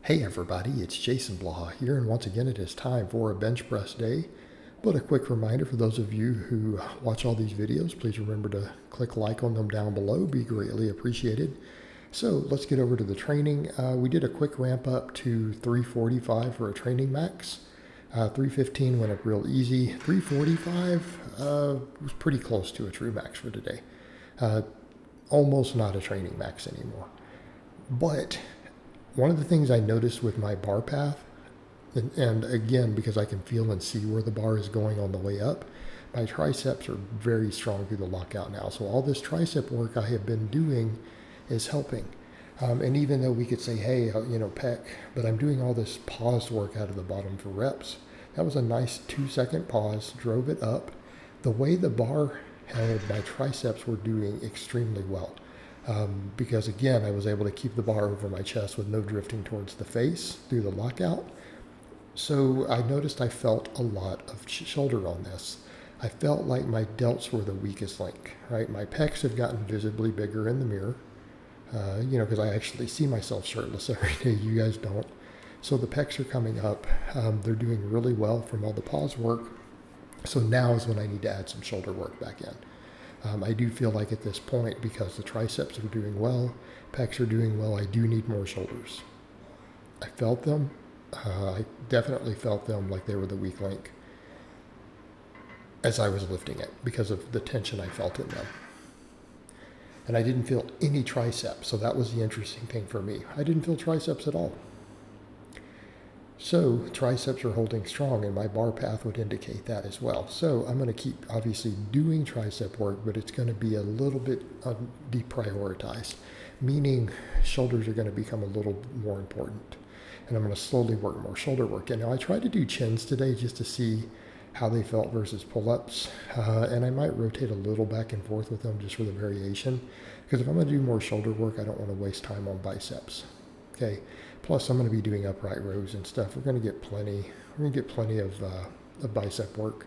Hey everybody, it's Jason Blaha here, and once again it is time for a bench press day. But a quick reminder for those of you who watch all these videos, please remember to click like on them down below, be greatly appreciated. So let's get over to the training. We did a quick ramp up to 345 for a training max. 315 went up real easy. 345 was pretty close to a true max for today. Almost not a training max anymore. But one of the things I noticed with my bar path, and again, because I can feel and see where the bar is going on the way up, my triceps are very strong through the lockout now. So all this tricep work I have been doing is helping. And even though we could say, hey, pec, but I'm doing all this pause work out of the bottom for reps. That was a nice 2-second pause, drove it up. The way the bar held, my triceps were doing extremely well. Because again, I was able to keep the bar over my chest with no drifting towards the face through the lockout. So I noticed I felt a lot of shoulder on this. I felt like my delts were the weakest link, right? My pecs have gotten visibly bigger in the mirror, because I actually see myself shirtless every day. You guys don't. So the pecs are coming up. They're doing really well from all the pause work. So now is when I need to add some shoulder work back in. I do feel like at this point, because the triceps are doing well, pecs are doing well, I do need more shoulders. I felt them. I definitely felt them like they were the weak link as I was lifting it because of the tension I felt in them. And I didn't feel any triceps, so that was the interesting thing for me. I didn't feel triceps at all. So triceps are holding strong, and my bar path would indicate that as well. So I'm going to keep obviously doing tricep work, but it's going to be a little bit deprioritized, meaning shoulders are going to become a little more important. And I'm going to slowly work more shoulder work. And now I tried to do chins today just to see how they felt versus pull-ups. And I might rotate a little back and forth with them just for the variation. Because if I'm going to do more shoulder work, I don't want to waste time on biceps. Okay. Plus, I'm going to be doing upright rows and stuff. We're going to get plenty. We're going to get plenty of bicep work,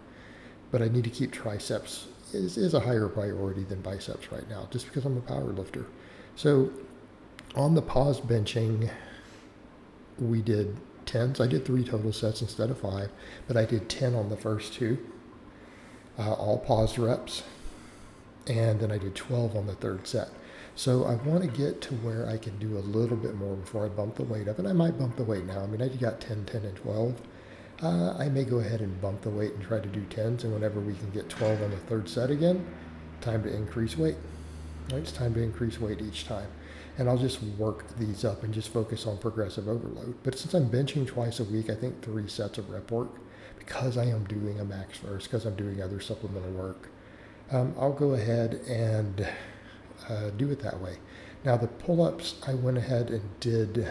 but I need to keep triceps is a higher priority than biceps right now, just because I'm a power lifter. So, on the pause benching, we did 10s. I did 3 total sets instead of 5, but I did 10 on the first 2, all paused reps, and then I did 12 on the third set. So I want to get to where I can do a little bit more before I bump the weight up. And I might bump the weight now. I mean, I got 10, 10, and 12. I may go ahead and bump the weight and try to do 10s. And whenever we can get 12 on the third set again, time to increase weight. Right? It's time to increase weight each time. And I'll just work these up and just focus on progressive overload. But since I'm benching twice a week, I think 3 sets of rep work, because I am doing a max first, because I'm doing other supplemental work, I'll go ahead and do it that way. Now the pull-ups, I went ahead and did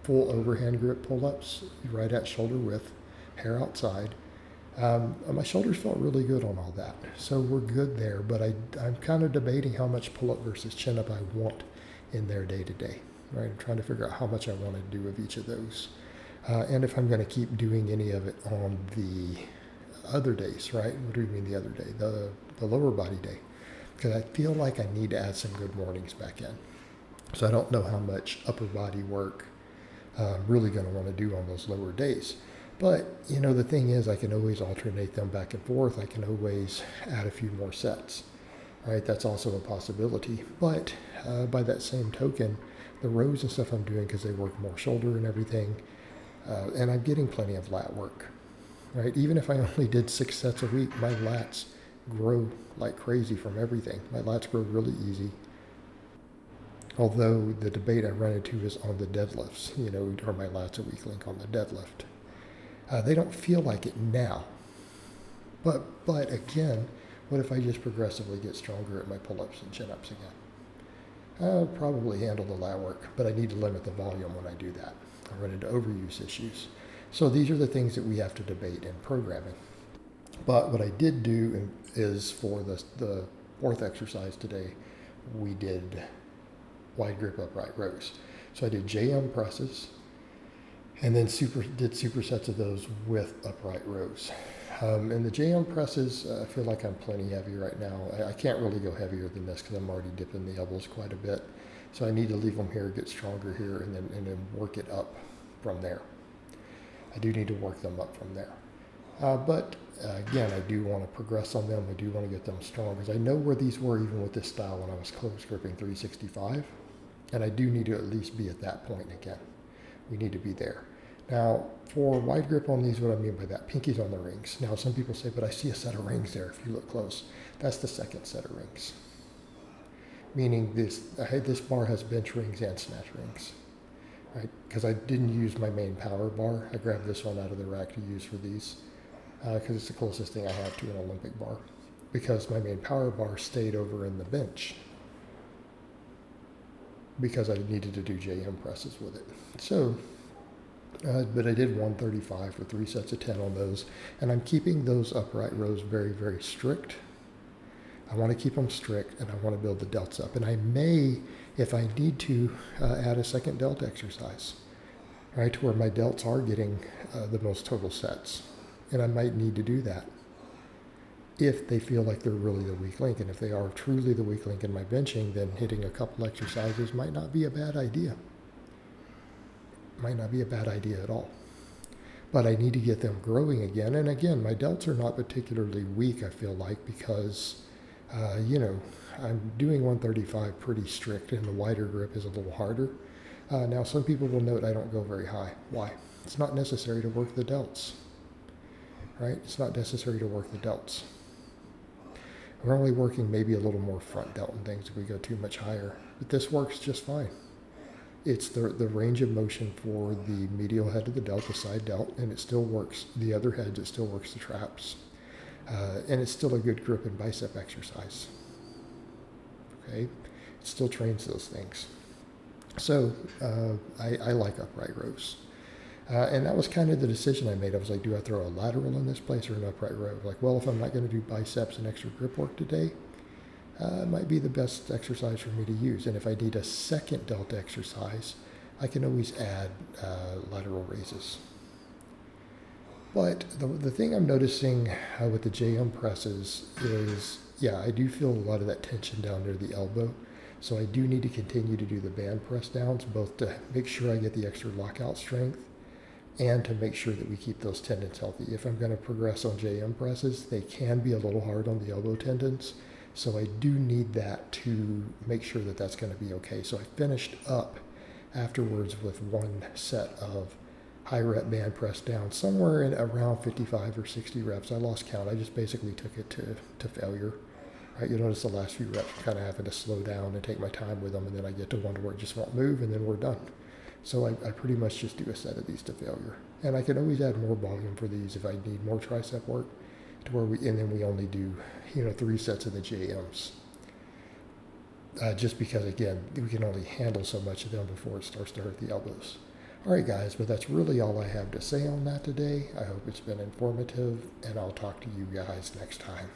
full overhand grip pull-ups right at shoulder width, hair outside. My shoulders felt really good on all that, so we're good there. But I'm kind of debating how much pull-up versus chin-up I want in there day to day. Right, I'm trying to figure out how much I want to do of each of those, and if I'm going to keep doing any of it on the other days. Right? What do you mean the other day? The lower body day. Because I feel like I need to add some good mornings back in. So I don't know how much upper body work I'm really going to want to do on those lower days. But, the thing is, I can always alternate them back and forth. I can always add a few more sets, right? That's also a possibility. But by that same token, the rows and stuff I'm doing, because they work more shoulder and everything, and I'm getting plenty of lat work, right? Even if I only did 6 sets a week, my lats grow like crazy from everything. My lats grow really easy. Although the debate I run into is on the deadlifts, are my lats a weak link on the deadlift? They don't feel like it now. But again, what if I just progressively get stronger at my pull-ups and chin-ups again? I'll probably handle the lat work, but I need to limit the volume when I do that. I run into overuse issues. So these are the things that we have to debate in programming. But what I did do is for the 4th exercise today, we did wide grip upright rows. So I did JM presses, and then did supersets of those with upright rows. And the JM presses, I feel like I'm plenty heavy right now. I can't really go heavier than this because I'm already dipping the elbows quite a bit. So I need to leave them here, get stronger here, and then work it up from there. I do need to work them up from there. But again, I do want to progress on them. I do want to get them strong because I know where these were even with this style when I was close gripping 365. And I do need to at least be at that point again. We need to be there. Now, for wide grip on these, what I mean by that, pinkies on the rings. Now, some people say, but I see a set of rings there if you look close. That's the second set of rings. Meaning this bar has bench rings and snatch rings. Right? Because I didn't use my main power bar. I grabbed this one out of the rack to use for these. Because it's the closest thing I have to an Olympic bar. Because my main power bar stayed over in the bench. Because I needed to do JM presses with it. So, but I did 135 for 3 sets of 10 on those. And I'm keeping those upright rows very, very strict. I want to keep them strict, and I want to build the delts up. And I may, if I need to, add a second delt exercise, right, to where my delts are getting the most total sets. And I might need to do that if they feel like they're really the weak link. And if they are truly the weak link in my benching, then hitting a couple exercises might not be a bad idea. Might not be a bad idea at all. But I need to get them growing again. And again, my delts are not particularly weak, I feel like, because I'm doing 135 pretty strict, and the wider grip is a little harder. Now, some people will note I don't go very high. Why? It's not necessary to work the delts, right? It's not necessary to work the delts. We're only working maybe a little more front delt and things if we go too much higher, but this works just fine. It's the range of motion for the medial head of the delt, the side delt, and it still works the other heads, it still works the traps. And it's still a good grip and bicep exercise. Okay, it still trains those things. So I like upright rows. And that was kind of the decision I made. I was like, do I throw a lateral in this place or an upright row? Like, well, if I'm not going to do biceps and extra grip work today, it might be the best exercise for me to use. And if I need a second delt exercise, I can always add lateral raises. But the thing I'm noticing with the JM presses is, yeah, I do feel a lot of that tension down near the elbow. So I do need to continue to do the band press downs, both to make sure I get the extra lockout strength and to make sure that we keep those tendons healthy. If I'm going to progress on JM presses, they can be a little hard on the elbow tendons. So I do need that to make sure that that's going to be okay. So I finished up afterwards with one set of high rep band press down, somewhere in around 55 or 60 reps. I lost count. I just basically took it to failure. Right? You notice the last few reps, I'm kind of having to slow down and take my time with them, and then I get to one where it just won't move, and then we're done. So I pretty much just do a set of these to failure. And I can always add more volume for these if I need more tricep work, to where and then we only do 3 sets of the JMs. Just because, again, we can only handle so much of them before it starts to hurt the elbows. All right, guys, but that's really all I have to say on that today. I hope it's been informative, and I'll talk to you guys next time.